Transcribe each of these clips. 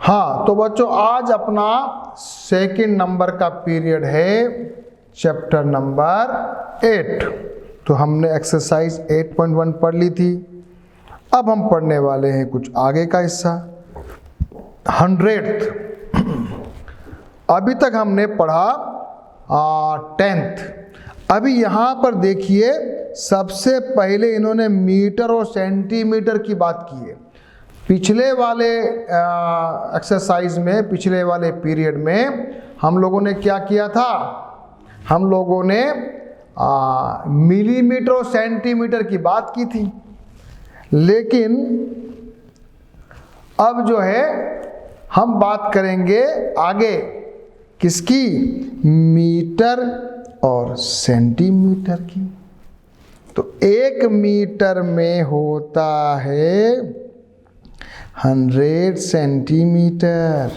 हाँ तो बच्चों आज अपना सेकंड नंबर का पीरियड है चैप्टर नंबर 8। तो हमने एक्सरसाइज 8.1 पढ़ ली थी। अब हम पढ़ने वाले हैं कुछ आगे का हिस्सा 100th। अभी तक हमने पढ़ा 10th। अभी यहाँ पर देखिए सबसे पहले इन्होंने मीटर और सेंटीमीटर की बात की है। पिछले वाले एक्सरसाइज में, पिछले वाले पीरियड में हम लोगों ने क्या किया था, हम लोगों ने मिलीमीटर और सेंटीमीटर की बात की थी। लेकिन अब जो है हम बात करेंगे आगे किसकी, मीटर और सेंटीमीटर की। तो 1 मीटर में होता है 100 सेंटीमीटर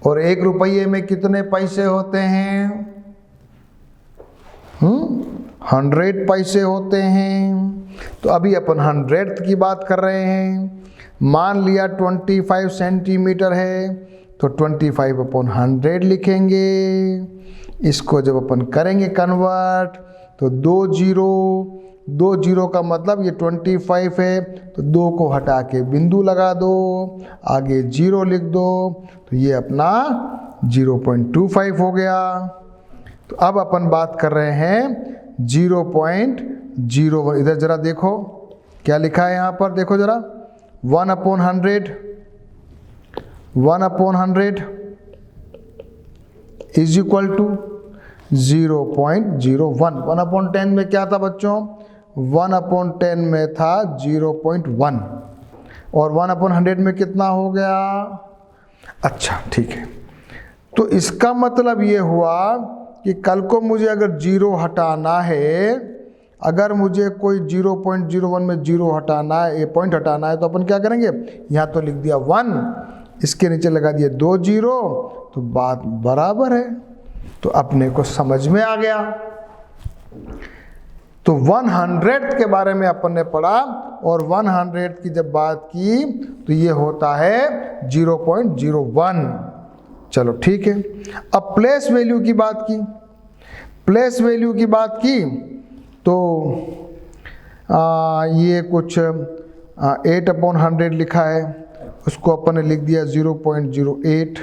और 1 रुपये में कितने पैसे होते हैं? 100 पैसे होते हैं। तो अभी अपन 100th की बात कर रहे हैं। मान लिया 25 सेंटीमीटर है तो 25/100 लिखेंगे। इसको जब अपन करेंगे कन्वर्ट तो 2 जीरो का मतलब ये 25 है तो 2 को हटा के बिंदु लगा दो, आगे 0 लिख दो, तो ये अपना 0.25 हो गया। तो अब अपन बात कर रहे हैं 0.01। इधर जरा देखो क्या लिखा है यहाँ पर, देखो जरा 1/100 इज इक्वल टू 0.01। 1/10 में क्या था बच्चों? 1/10 में था 0.1 और 1/100 में कितना हो गया? अच्छा ठीक है। तो इसका मतलब ये हुआ कि कल को मुझे अगर 0 हटाना है, अगर मुझे कोई 0.01 में 0 हटाना है, ये पॉइंट हटाना है, तो अपन क्या करेंगे, यहाँ तो लिख दिया 1, इसके नीचे लगा दिए 2 0, तो बात बराबर है। तो अपने को समझ में आ गया। तो 100th के बारे में अपन ने पढ़ा और 100th की जब बात की तो ये होता है 0.01। चलो ठीक है। अब प्लेस वैल्यू की बात की, प्लेस वैल्यू की बात की तो ये कुछ 8/100 लिखा है, उसको अपन ने लिख दिया 0.08।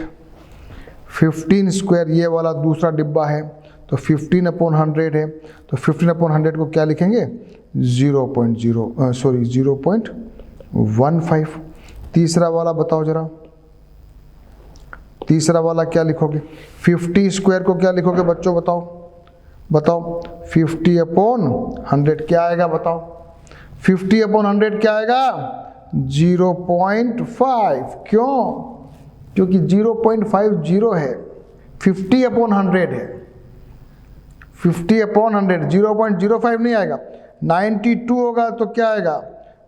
15 स्क्वायर ये वाला दूसरा डिब्बा है तो 15/100 है, तो 15/100 को क्या लिखेंगे 0.15। तीसरा वाला बताओ जरा, तीसरा वाला क्या लिखोगे? 50 स्क्वायर को क्या लिखोगे बच्चों, बताओ बताओ। 50/100 क्या आएगा बताओ? 50/100 क्या आएगा? 0.5। क्यों? क्योंकि 0.50 है, 50/100 है। 50/100 0.05 नहीं आएगा। 92 होगा तो क्या आएगा?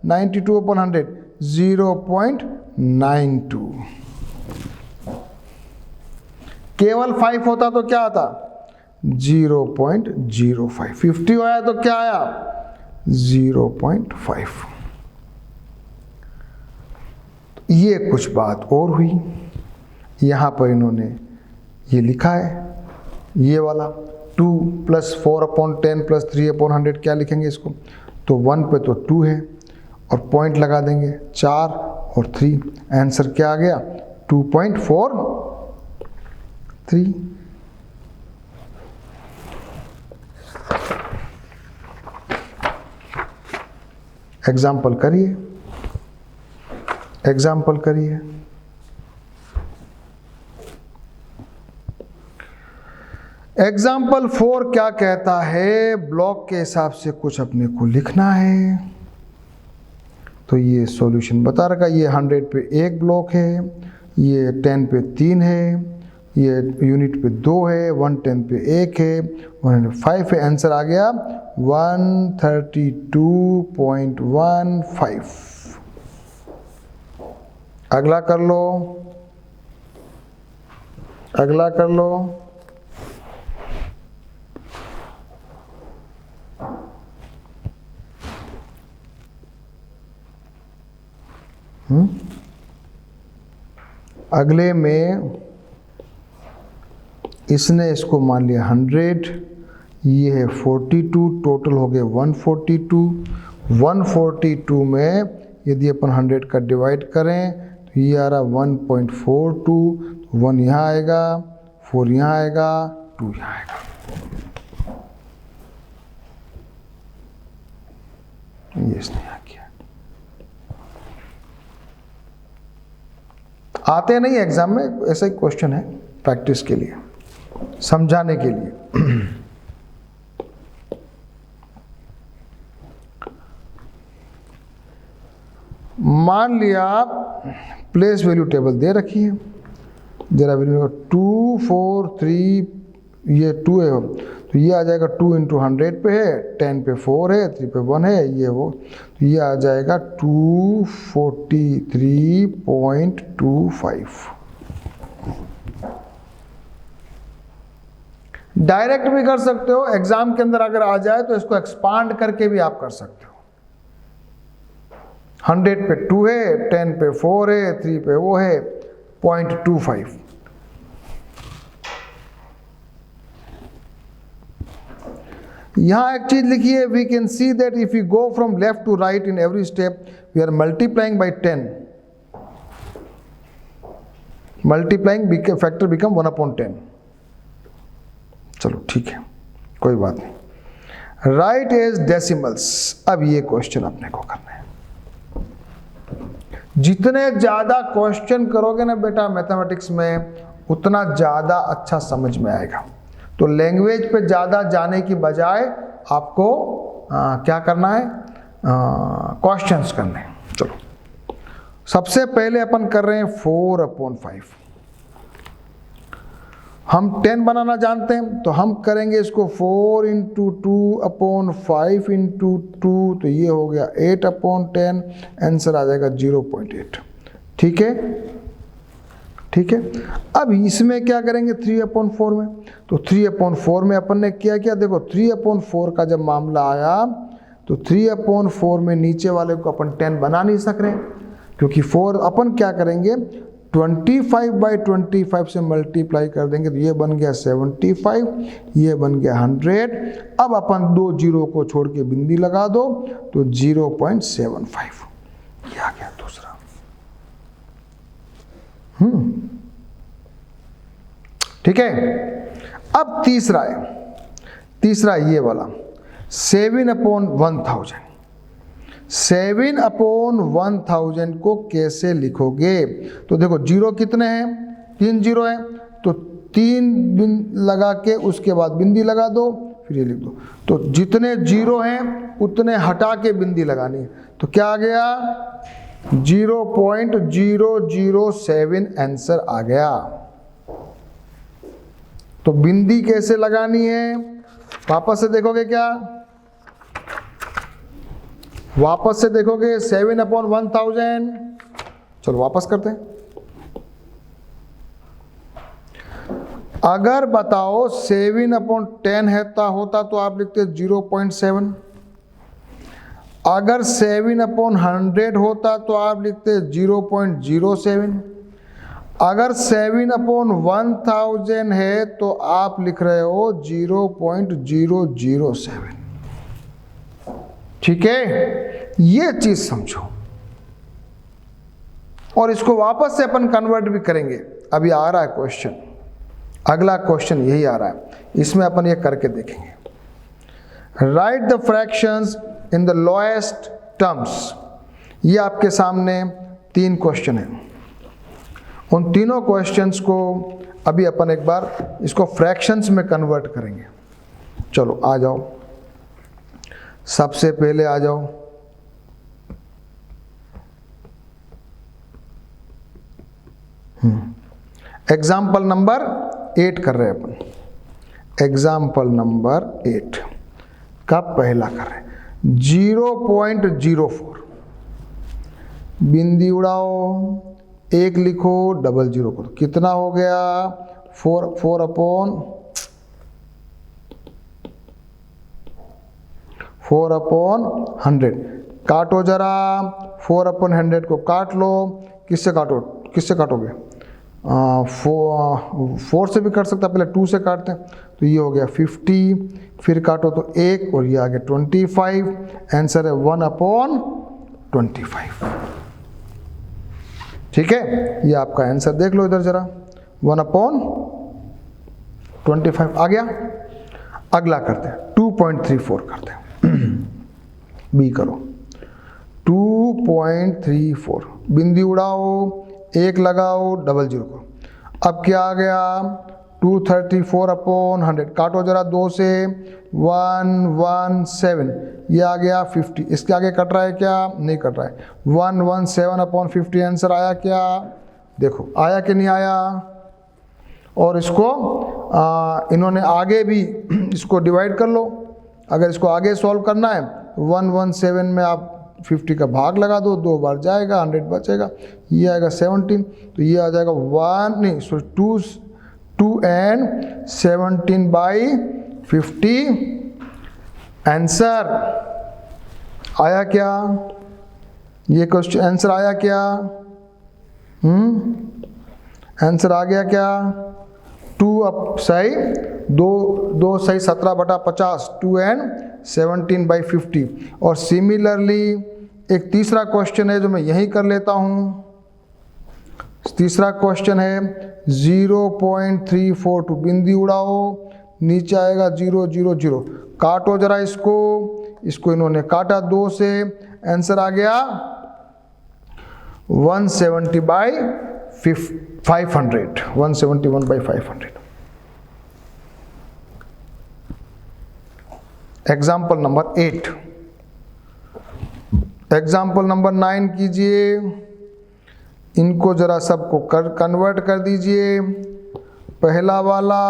92/100 0.92। केवल 5 होता तो क्या आता? 0.05। 50 आया तो क्या आया? 0.5। ये कुछ बात और हुई। यहाँ पर इन्होंने ये लिखा है, ये वाला 2 + 4/10 + 3/100 क्या लिखेंगे इसको? तो 1 पे तो 2 है और पॉइंट लगा देंगे 4 और 3। आंसर क्या आ गया? 2.43। एग्जाम्पल करिए, एग्जाम्पल करिए। एग्जाम्पल 4 क्या कहता है? ब्लॉक के हिसाब से कुछ अपने को लिखना है। तो ये सॉल्यूशन बता रखा, ये 100 पे 1 ब्लॉक है, ये 10 पे 3 है, ये यूनिट पे 2 है, 110 पे 1 है, 105 है। आंसर आ गया 132.15। अगला कर लो, अगला कर लो। अगले में इसने इसको मान लिया 100, ये है 42, टोटल हो गए 142। 142 में यदि अपन 100 का डिवाइड करें तो ये आ रहा 1.42, 1 यहाँ आएगा, 4 यहाँ आएगा, 2 यहाँ आएगा। ये इसने यहाँ किया। आते नहीं एग्जाम में, ऐसा ही क्वेश्चन है प्रैक्टिस के लिए, समझाने के लिए। मान लिया प्लेस वैल्यू टेबल दे रखी है, जरा वैल्यू 2 4 3, ये 2 है तो ये आ जाएगा 2 × 100 पे है, 10 पे 4 है, 3 पे 1 है, ये वो, तो ये आ जाएगा 243.25। डायरेक्ट भी कर सकते हो, एग्जाम के अंदर अगर आ जाए तो इसको एक्सपांड करके भी आप कर सकते हो। 100 पे 2 है, 10 पे 4 है, 3 पे वो है 0.25। यहां एक चीज लिखी है, we can see that if you go from left to right in every step we are multiplying by 10, multiplying factor become 1/10। चलो ठीक है, कोई बात नहीं। राइट एज डेसिमल्स, अब ये क्वेश्चन अपने को करना है। जितने ज्यादा क्वेश्चन करोगे ना बेटा मैथमेटिक्स में, उतना ज्यादा अच्छा समझ में आएगा। तो लैंग्वेज पे ज़्यादा जाने की बजाय आपको क्या करना है, क्वेश्चंस करने हैं। चलो सबसे पहले अपन कर रहे हैं 4/5। हम 10 बनाना जानते हैं तो हम करेंगे इसको 4 × 2/5 × 2, तो ये हो गया 8/10, आंसर आ जाएगा 0.8। ठीक है, ठीक है। अब इसमें क्या करेंगे 3/4 में, तो 3/4 में अपन ने क्या किया, देखो 3/4 का जब मामला आया तो 3/4 में नीचे वाले को अपन 10 बना नहीं सक रहे, क्योंकि 4 अपन क्या करेंगे 25/25 से मल्टीप्लाई कर देंगे, तो ये बन गया 75, ये बन गया 100। अब अपन 2 जीरो को छोड़ के बिंदी लगा दो तो 0.75 ये आ गया दूसरा। ठीक है। अब तीसरा है, तीसरा ये वाला 7/1000। 7/1000 को कैसे लिखोगे, तो देखो जीरो कितने हैं, 3 जीरो है, तो 3 लगा के उसके बाद बिंदी लगा दो, फिर ये लिख दो। तो जितने जीरो हैं उतने हटा के बिंदी लगानी है, तो क्या आ गया 0.007 आंसर आ गया। तो बिंदी कैसे लगानी है, वापस से देखोगे क्या, वापस से देखोगे 7/1000। चलो वापस करते हैं। अगर बताओ 7/10 होता तो आप लिखते 0.7। अगर 7/100 होता तो आप लिखते 0.07। अगर 7/1000 है तो आप लिख रहे हो 0.007। ठीक है, ये चीज समझो। और इसको वापस से अपन कन्वर्ट भी करेंगे। अभी आ रहा है क्वेश्चन, अगला क्वेश्चन यही आ रहा है, इसमें अपन ये करके देखेंगे। Right the fractions in the lowest terms. ये आपके सामने 3 क्वेश्चन हैं। उन तीनों क्वेश्चंस को अभी अपन एक बार इसको फ्रैक्शंस में कन्वर्ट करेंगे। चलो आ जाओ, सबसे पहले आ जाओ एग्जाम्पल नंबर 8 कर रहे हैं अपन। एग्जाम्पल नंबर 8 का पहला कर रहे हैं 0.04। बिंदी उड़ाओ, 1 लिखो, 00 करो, कितना हो गया 4/100। काटो जरा, 4/100 को काट लो। किससे काटोगे 4 से भी काट सकता, पहले 2 से काटते हैं। तो ये हो गया 50, फिर काटो तो 1 और ये आ गया 25। आंसर है 1/25। ठीक है, ये आपका आंसर देख लो इधर जरा, 1/25 आ गया। अगला करते हैं 2.34 करते हैं। बी करो 2.34, बिंदी उड़ाओ, 1 लगाओ, डबल जीरो करो। अब क्या आ गया 234/100, काटो जरा 2 से, 117, ये आ गया 50। इसके आगे कट रहा है क्या? नहीं कट रहा है। 117/50 आंसर आया क्या? देखो आया कि नहीं आया। और इसको इन्होंने आगे भी इसको डिवाइड कर लो। अगर इसको आगे सॉल्व करना है 117 में आप 50 का भाग लगा दो, 2 बार जाएगा, 100 बचेगा, ये आएगा 17, तो ये आ जाएगा 2 and 17/50। आंसर आया क्या? ये क्वेश्चन आंसर आया क्या? आंसर आ गया क्या? 2 अब सही, 2 सही 17/50, 2 and 17/50। और सिमिलरली एक तीसरा क्वेश्चन है जो मैं यही कर लेता हूँ। तीसरा क्वेश्चन है 0.342, बिंदी उड़ाओ, नीचे आएगा 0 0 0, काटो जरा इसको इन्होंने काटा 2 से, आंसर आ गया 170/500, 171/500। Example number 8। एग्जाम्पल नंबर 9 कीजिए, इनको जरा सबको कन्वर्ट कर दीजिए। पहला वाला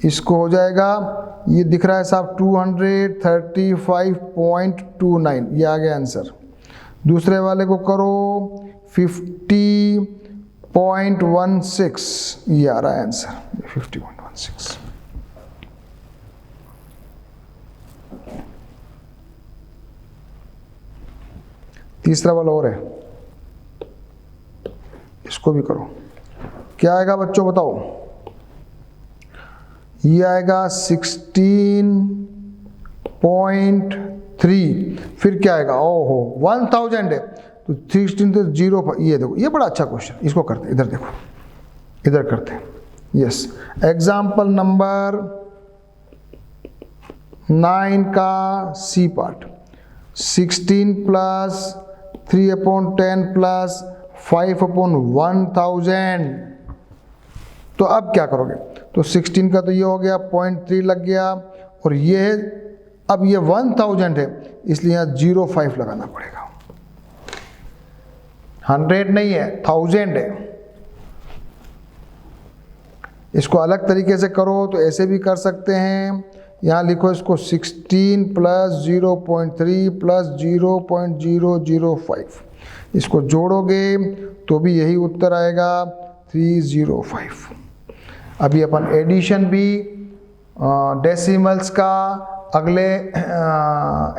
इसको हो जाएगा, ये दिख रहा है साहब 235.29, ये आ गया आंसर। दूसरे वाले को करो 50.16, ये आ रहा है आंसर 50.16। तीसरा वाला और है, इसको भी करो। क्या आएगा बच्चों बताओ? ये आएगा 16.3, फिर क्या आएगा? ओहो 1000 है तो 16 तो 0। ये देखो, ये बड़ा अच्छा क्वेश्चन, इसको करते इधर देखो, इधर करते हैं। यस, एग्जाम्पल नंबर 9 का सी पार्ट, 16 प्लस 3/10 प्लस 5/1000। तो अब क्या करोगे? तो 16 का तो ये हो गया 0.3 लग गया, और ये अब ये 1000 है, इसलिए यहाँ 0.5 लगाना पड़ेगा। 100 नहीं है, 1000 है। इसको अलग तरीके से करो तो ऐसे भी कर सकते हैं। यहाँ लिखो इसको 16 प्लस 0.3 प्लस 0.005, इसको जोड़ोगे तो भी यही उत्तर आएगा 305। अभी अपन एडिशन भी डेसिमल्स का अगले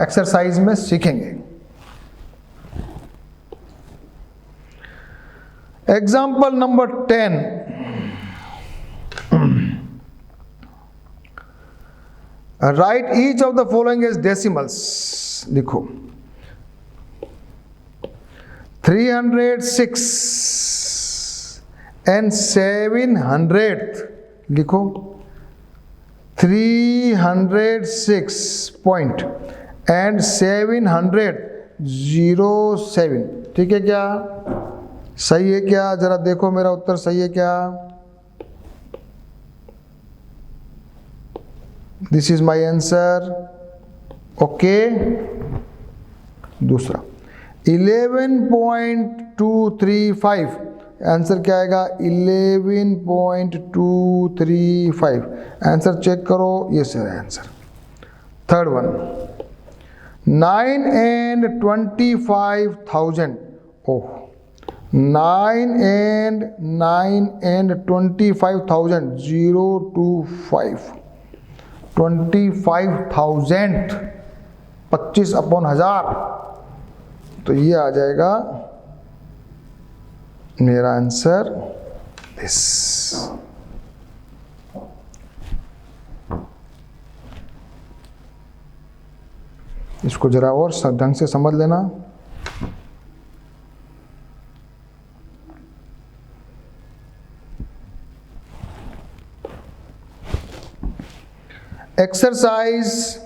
एक्सरसाइज में सीखेंगे। Example number 10, write each of the following as decimals. लिखो 306 and 700, लिखो 306 point and 707। ठीक है क्या? सही है क्या? जरा देखो मेरा उत्तर सही है क्या? This is my answer. Okay, दूसरा 11.235, आंसर क्या आएगा? 11.235। आंसर चेक करो, ये सही है answer. Third one 9 and 25,000। Oh, 9 and 25,000, 025, 25,000, 25/1000, तो ये आ जाएगा मेरा आंसर दिस। इसको जरा और ढंग से समझ लेना। एक्सरसाइज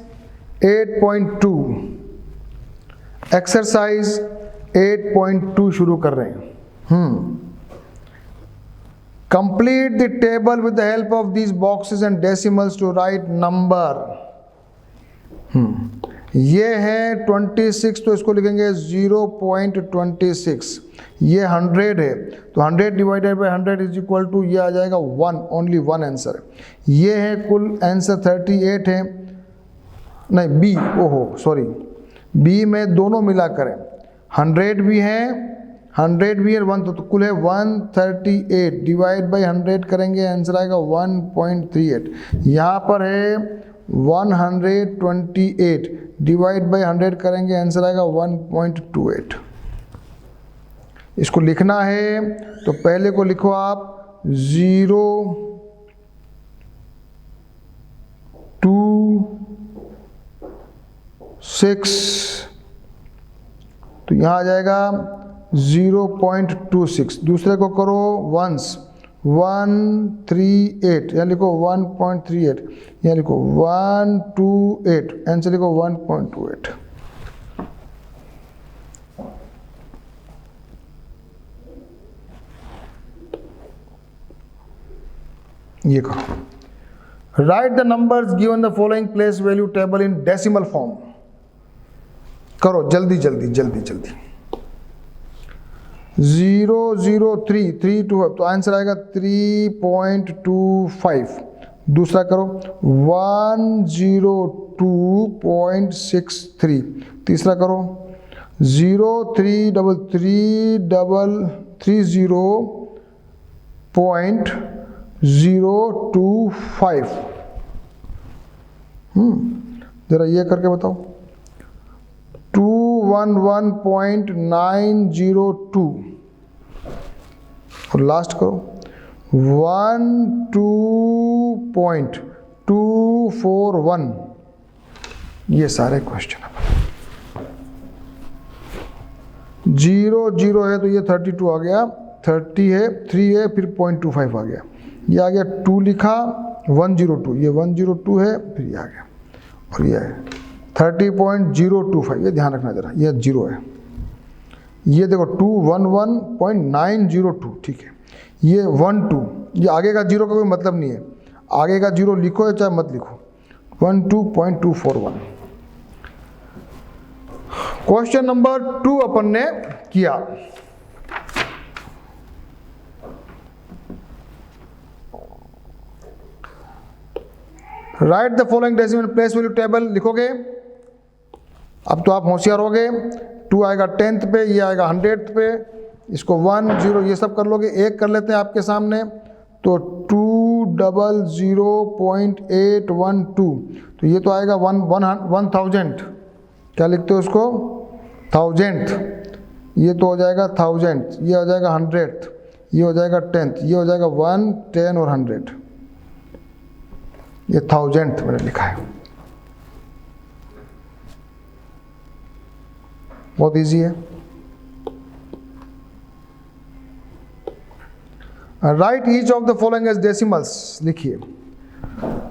8.2, एक्सरसाइज 8.2 शुरू कर रहे हैं। Complete the table with the help of these boxes and decimals to write number. ये है 26, तो इसको लिखेंगे 0.26। ये 100 है, तो 100 divided by 100 is equal to, ये आ जाएगा 1, ओनली 1 आंसर। ये है कुल आंसर 38 है, नहीं बी, ओहो सॉरी, बी में दोनों मिला करें, 100 भी है, 100 भी है, 1 तो कुल है 138 डिवाइड बाई 100 करेंगे, आंसर आएगा 1.38। यहाँ पर है 128 डिवाइड बाई 100 करेंगे, आंसर आएगा 1.28। इसको लिखना है तो पहले को लिखो आप 0 2 6, तो यहाँ आ जाएगा 0.26। दूसरे को करो वंस 138, यहाँ लिखो 1.38, यहाँ लिखो 128, आंसर लिखो 1.28। ये करो। Right the numbers given the following, place value table in decimal form. करो जल्दी जल्दी जल्दी जल्दी। 0.03 325, तो आंसर आएगा 3.25। दूसरा करो 102.63। तीसरा करो 0.333.025। जरा ये करके बताओ। 211.902, और लास्ट करो 12.241। ये सारे क्वेश्चन है। 0 0 है तो ये 32 आ गया, 30 है, 3 है, फिर 0.25 आ गया, ये आ गया 2 लिखा 102, ये 102 है, फिर ये आ गया, और ये है 30.025। ये ध्यान रखना जरा, ये 0 है, ये देखो 211.902, ठीक है, ये 12, ये आगे का 0 का कोई मतलब नहीं है, आगे का 0 लिखो या चाहे मत लिखो। 12.241। क्वेश्चन नंबर 2 अपन ने किया। Right the following decimal place value table. लिखोगे, अब तो आप होशियार हो गए। 2 आएगा 10th पे, ये आएगा 100th पे, इसको 1 0 ये सब कर लोगे। एक कर लेते हैं आपके सामने, तो 200.812, तो ये तो आएगा 1000। क्या लिखते हो उसको? 1000th। ये तो हो जाएगा 1000th, ये हो जाएगा 100th, ये हो जाएगा 10th, ये हो जाएगा 1 10 और 100। ये 1000th मैंने लिखा है। बहुत इजी है। Write each of the following as decimals. लिखिए,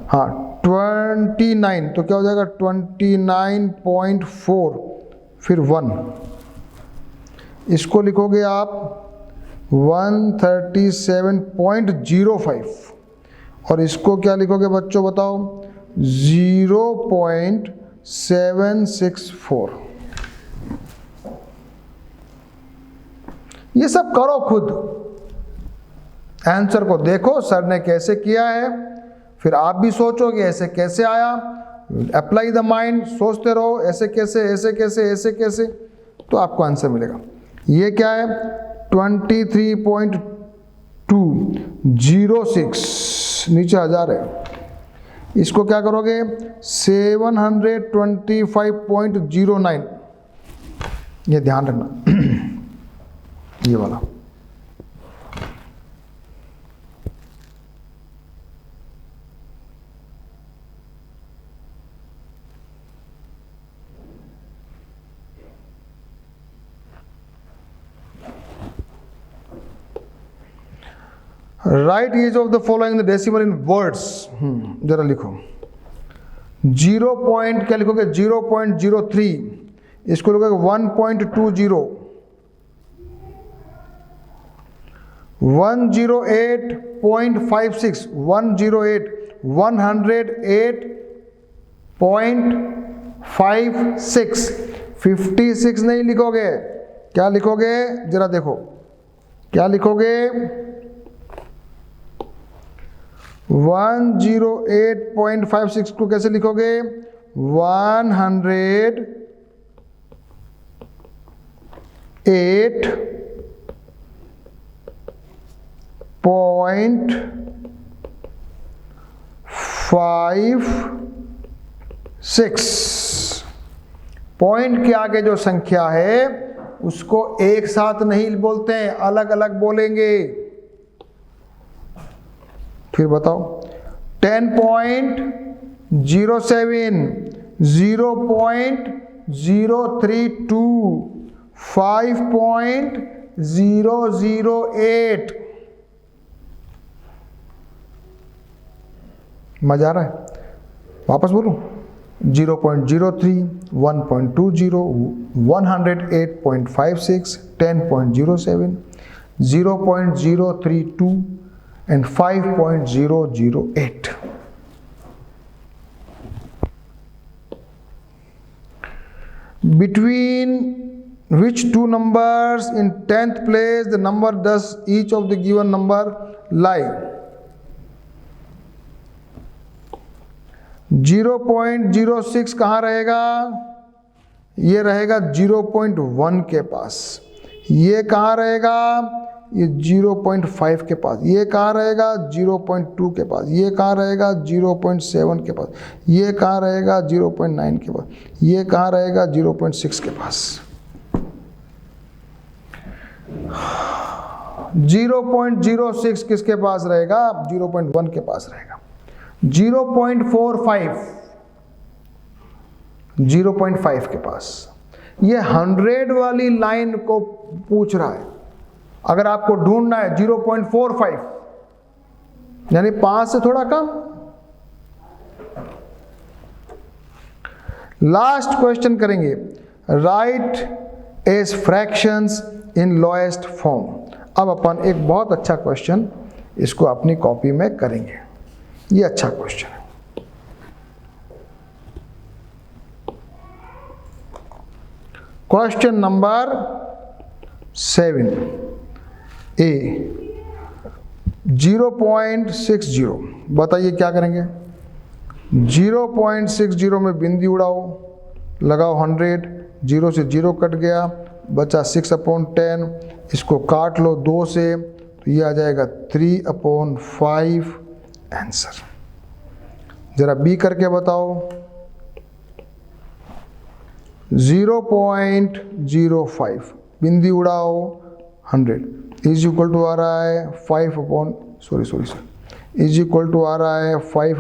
हाँ 29, तो क्या हो जाएगा 29.4, फिर 1। इसको लिखोगे आप 137.05, और इसको क्या लिखोगे बच्चों बताओ? 0.764। ये सब करो खुद, आंसर को देखो सर ने कैसे किया है, फिर आप भी सोचो कि ऐसे कैसे आया। अप्लाई द माइंड, सोचते रहो ऐसे कैसे ऐसे कैसे ऐसे कैसे, तो आपको आंसर मिलेगा। ये क्या है? 23.206, नीचे 1000 है। इसको क्या करोगे? 725.09, ये ध्यान रखना। ये वाला right each of the following the decimal in words. जरा लिखो 0 पॉइंट क्या लिखोगे 0.03, इसको लिखोगे 1.20, 108.56, 108.56, 56 नहीं लिखोगे, क्या लिखोगे जरा देखो, क्या लिखोगे 108.56 को कैसे लिखोगे 108.56। पॉइंट के आगे जो संख्या है उसको एक साथ नहीं बोलते हैं, अलग अलग बोलेंगे। फिर बताओ 10.07, 0.032, 5.008। मजा आ रहा है? वापस बोलूं 0.03, 1.20, 108.56, 10.07, 0.032 and 5.008। Between which two numbers in 10th place the number does each of the given number lie? 0.06 कहाँ रहेगा? ये रहेगा 0.1 के पास। ये कहाँ रहेगा? ये 0.5 के पास। ये कहाँ रहेगा? 0.2 के पास। ये कहाँ रहेगा? 0.7 के पास। ये कहाँ रहेगा? 0.9 के पास। ये कहाँ रहेगा? 0.6 के पास। 0.06 किसके पास रहेगा? 0.1 के पास रहेगा। 0.45, 0.5 के पास। ये 100 वाली लाइन को पूछ रहा है। अगर आपको ढूंढना है 0.45 यानी 5 से थोड़ा कम। लास्ट क्वेश्चन करेंगे, राइट एज फ्रैक्शंस इन लोएस्ट फॉर्म। अब अपन एक बहुत अच्छा क्वेश्चन इसको अपनी कॉपी में करेंगे। ये अच्छा क्वेश्चन है। क्वेश्चन नंबर 7 ए 0.60। बताइए क्या करेंगे? 0.60 में बिंदी उड़ाओ, लगाओ 100, 0 से 0 कट गया, बचा 6/10। इसको काट लो 2 से, तो ये आ जाएगा 3/5 आंसर। जरा बी करके बताओ। 0.05 बिंदी उड़ाओ 100 इज इक्वल टू आ रहा है 5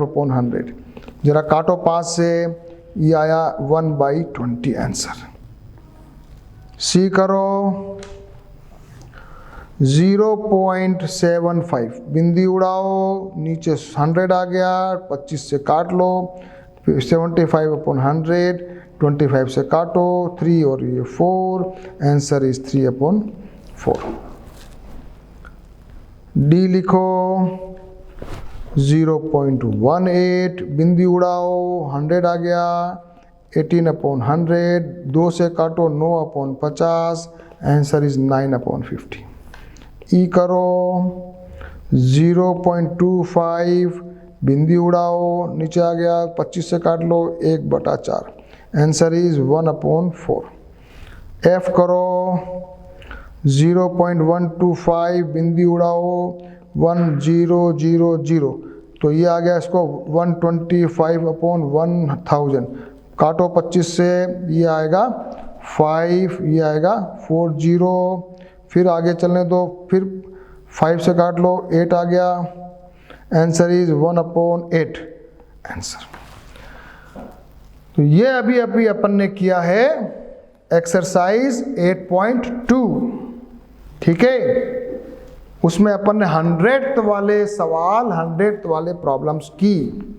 अपॉन 100। जरा काटो 5 से, ये आया 1/20 आंसर। सी करो 0.75 बिंदी उड़ाओ, नीचे 100 आ गया, 25 से काट लो, फिर 75/100, 25 से काटो 3 और ये 4, आंसर इज 3/4। डी लिखो 0.18 बिंदी उड़ाओ, 100 आ गया, 18/100, 2 से काटो 9/50, आंसर इज 9/50। ई करो 0.25 बिंदी उड़ाओ, नीचे आ गया, 25 से काट लो, 1/4, आंसर इज 1/4। एफ करो 0.125 बिंदी उड़ाओ, 1000, तो ये आ गया इसको 125/1000। काटो 25 से, ये आएगा 5, ये आएगा 40, फिर आगे चलने दो, फिर 5 से काट लो, 8 आ गया, आंसर इज 1/8 आंसर। तो ये अभी अपन ने किया है एक्सरसाइज 8.2। ठीक है, उसमें अपन ने 100th वाले सवाल 100th वाले प्रॉब्लम्स की।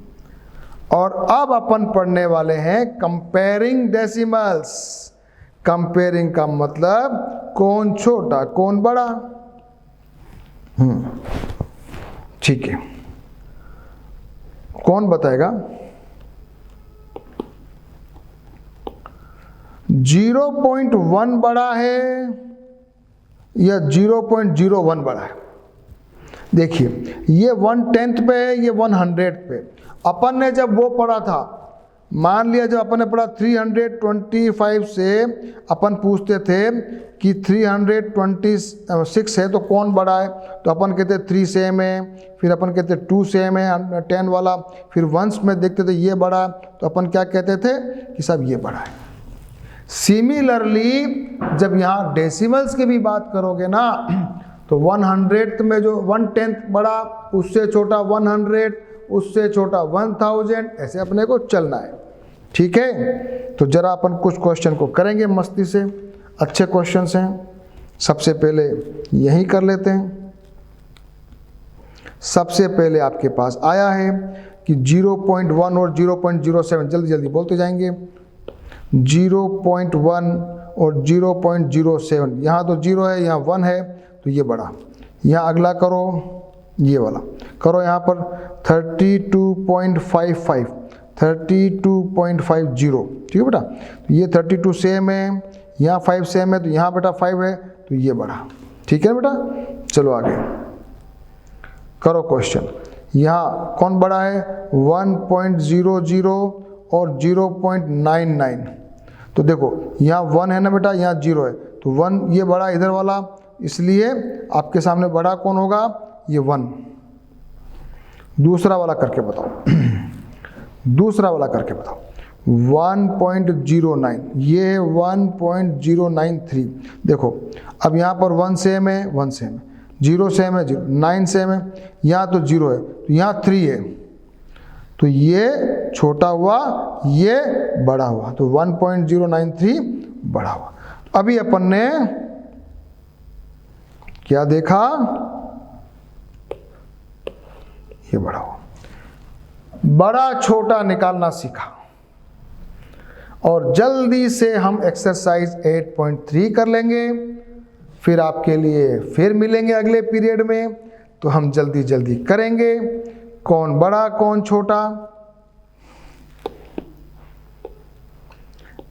और अब अपन पढ़ने वाले हैं कंपेयरिंग डेसिमल्स। कंपेयरिंग का मतलब कौन छोटा कौन बड़ा। ठीक है, कौन बताएगा? 0.1 बड़ा है या 0.01 बड़ा है? देखिए, ये 1/10 पे है, ये 100 पे। अपन ने जब वो पढ़ा था, मान लिया जब अपन ने पढ़ा 325 से, अपन पूछते थे कि 326 है तो कौन बड़ा है, तो अपन कहते 3 सेम है, फिर अपन कहते 2 सेम है 10 वाला, फिर वंस में देखते थे ये बड़ा, तो अपन क्या कहते थे कि सब ये बड़ा है। सिमिलरली जब यहाँ डेसिमल्स की भी बात करोगे ना, तो 100th में जो 1/10 बड़ा, उससे छोटा 100, उससे छोटा 1000, ऐसे अपने को चलना है। ठीक है, तो जरा अपन कुछ क्वेश्चन को करेंगे मस्ती से, अच्छे क्वेश्चंस हैं। सबसे पहले यही कर लेते हैं। सबसे पहले आपके पास आया है कि 0.1 और 0.07, जल्दी जल्दी बोलते जाएंगे। 0.1 और 0.07, यहाँ तो 0 है, यहाँ 1 है, तो ये बड़ा। यहाँ अगला करो, ये वाला करो, यहाँ पर 32.55, 32.50, ठीक है बेटा। तो ये 32 सेम है, यहाँ 5 सेम है, तो यहाँ बेटा 5 है, तो ये बड़ा। ठीक है बेटा, चलो आगे करो क्वेश्चन। यहाँ कौन बड़ा है? 1.00 और 0.99। तो देखो यहाँ 1 है ना बेटा, यहाँ 0 है, तो 1 ये बड़ा इधर वाला, इसलिए आपके सामने बड़ा कौन होगा? ये 1। दूसरा वाला करके बताओ, दूसरा वाला करके बताओ। 1.09, ये है 1.093। देखो अब यहाँ पर 1 सेम है, 1 सेम है, 0 सेम है, 0, 9 सेम है, यहाँ तो 0 है, तो यहाँ 3 है, तो ये छोटा हुआ, ये बड़ा हुआ, तो 1.093 बड़ा हुआ। अभी अपन ने क्या देखा? ये बड़ा हुआ, बड़ा छोटा निकालना सीखा। और जल्दी से हम एक्सरसाइज 8.3 कर लेंगे, फिर आपके लिए फिर मिलेंगे अगले पीरियड में, तो हम जल्दी जल्दी करेंगे कौन बड़ा कौन छोटा।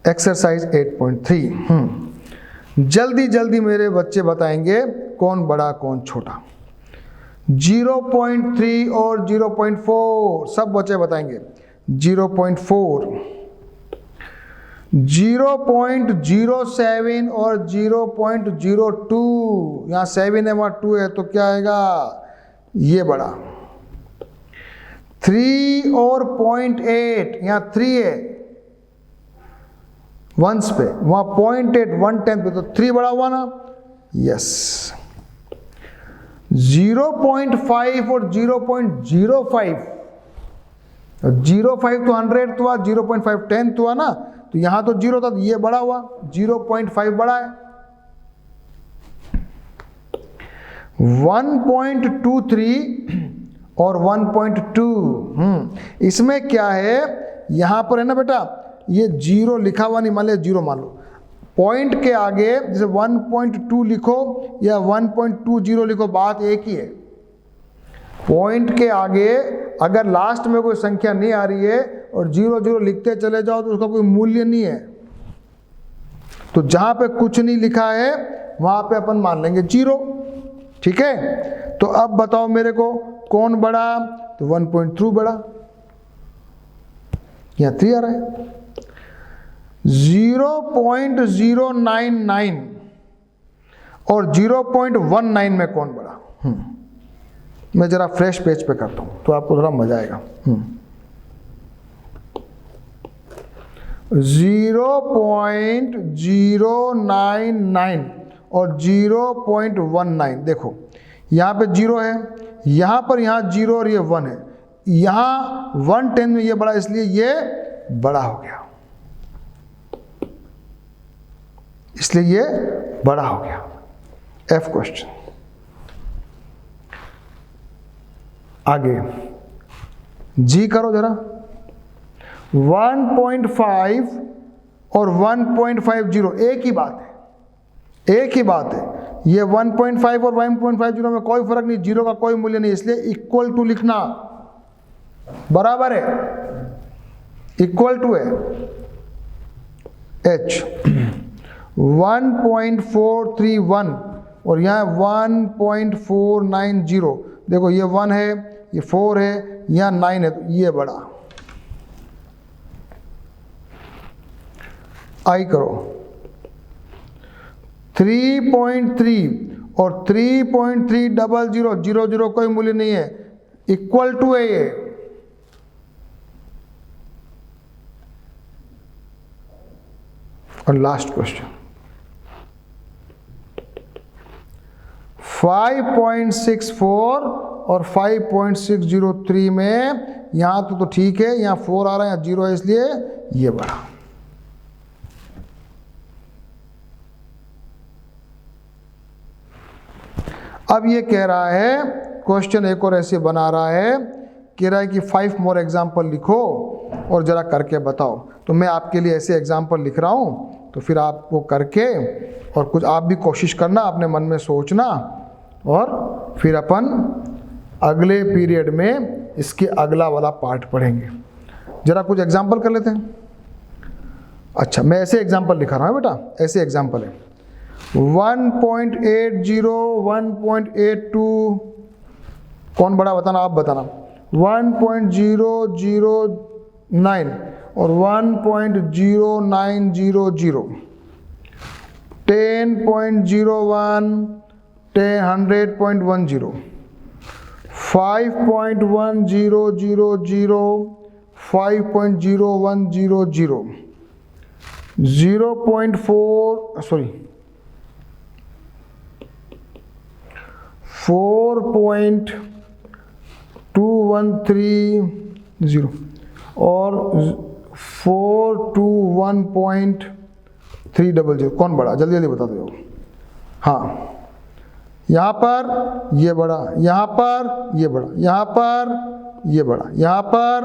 एक्सरसाइज 8.3, जल्दी जल्दी मेरे बच्चे बताएंगे कौन बड़ा कौन छोटा। 0.3 और 0.4 सब बच्चे बताएंगे। 0.4, 0.07 और 0.02, यहाँ 7 है वहाँ 2 है, तो क्या आएगा? ये बड़ा। 3 और 0.8, यहाँ 3 है वंस पे, वहाँ 0.8 1/10 पे, तो 3 बड़ा हुआ ना? यस। 0.5 और 0.05, 0.5 तो 100 हुआ, 0.5 10 हुआ ना, तो यहाँ तो 0 था, तो ये बड़ा हुआ, 0.5 बड़ा है। 1.23 और 1.2, इसमें क्या है? यहाँ पर है ना बेटा, ये 0 लिखा हुआ नहीं, मान लिया 0 मान लो, पॉइंट के आगे जैसे 1.2 लिखो या 1.20 लिखो, बात एक ही है। पॉइंट के आगे अगर लास्ट में कोई संख्या नहीं आ रही है और 0 लिखते चले जाओ तो उसका कोई मूल्य नहीं है। तो जहां पे कुछ नहीं लिखा है वहां पे अपन मान लेंगे 0। ठीक है, तो अब बताओ मेरे को कौन बड़ा? तो 1.3 बड़ा, यहाँ 3 आ रहा है। 0.099 और 0.19 में कौन बड़ा? मैं जरा फ्रेश पेज पे करता हूं तो आपको थोड़ा मजा आएगा। 0.099 और 0.19, देखो यहाँ पे 0 है, यहाँ पर यहाँ 0 और ये 1 है, यहाँ 1/10 में ये बड़ा, इसलिए ये बड़ा हो गया, इसलिए ये बड़ा हो गया। F question. आगे जी करो जरा। 1.5 और 1.50 एक ही बात है, एक ही बात है। ये 1.5 और 1.50 में कोई फर्क नहीं, जीरो का कोई मूल्य नहीं, इसलिए इक्वल टू लिखना, बराबर है, इक्वल टू है। h 1.431 और यहाँ 1.490, देखो ये 1 है, ये 4 है, यहाँ 9 है, तो ये बड़ा। आई करो 3.3 और 3.300, 00 कोई मूल्य नहीं है, इक्वल टू है ये। और लास्ट क्वेश्चन 5.64 और 5.603 में, यहां तो ठीक है, यहां 4 आ रहा है, यहां 0 है, इसलिए ये बड़ा। अब ये कह रहा है, क्वेश्चन एक और ऐसे बना रहा है, कह रहा है कि 5 मोर एग्जाम्पल लिखो और जरा करके बताओ। तो मैं आपके लिए ऐसे एग्जाम्पल लिख रहा हूँ, तो फिर आप वो करके और कुछ आप भी कोशिश करना, अपने मन में सोचना, और फिर अपन अगले पीरियड में इसके अगला वाला पार्ट पढ़ेंगे। जरा कुछ एग्जाम्पल कर लेते हैं। अच्छा, मैं ऐसे एग्जाम्पल लिखा रहा हूँ बेटा, ऐसे एग्जाम्पल है 1.80, 1.82, कौन बड़ा बताना, आप बताना। 1.009 और 1.0900, 10.01, 100.10, 5.1000, 5.0100, 0.4 सॉरी 4.2130 और 421.300, कौन बड़ा, जल्दी जल्दी बता दो। हाँ, यहाँ पर ये बड़ा, यहाँ पर ये बड़ा, यहाँ पर ये बड़ा, यहाँ पर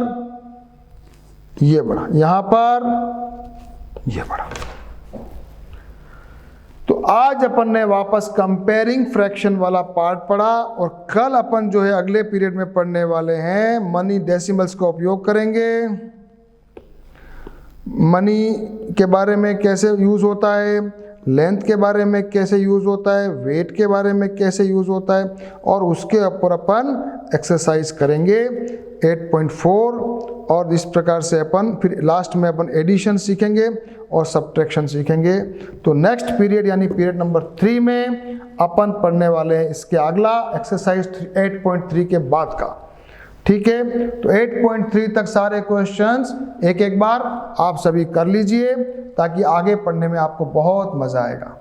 ये बड़ा, यहाँ पर ये बड़ा। तो आज अपन ने वापस कंपेयरिंग फ्रैक्शन वाला पार्ट पढ़ा, और कल अपन जो है अगले पीरियड में पढ़ने वाले हैं मनी डेसिमल्स का उपयोग करेंगे। मनी के बारे में कैसे यूज़ होता है, लेंथ के बारे में कैसे यूज़ होता है, वेट के बारे में कैसे यूज़ होता है, और उसके ऊपर अपन एक्सरसाइज करेंगे 8.4। और इस प्रकार से अपन फिर लास्ट में अपन एडिशन सीखेंगे और सब्ट्रैक्शन सीखेंगे। तो नेक्स्ट पीरियड यानी पीरियड नंबर 3 में अपन पढ़ने वाले हैं इसके अगला एक्सरसाइज 8.3 के बाद का। ठीक है, तो 8.3 तक सारे क्वेश्चंस एक एक बार आप सभी कर लीजिए, ताकि आगे पढ़ने में आपको बहुत मज़ा आएगा।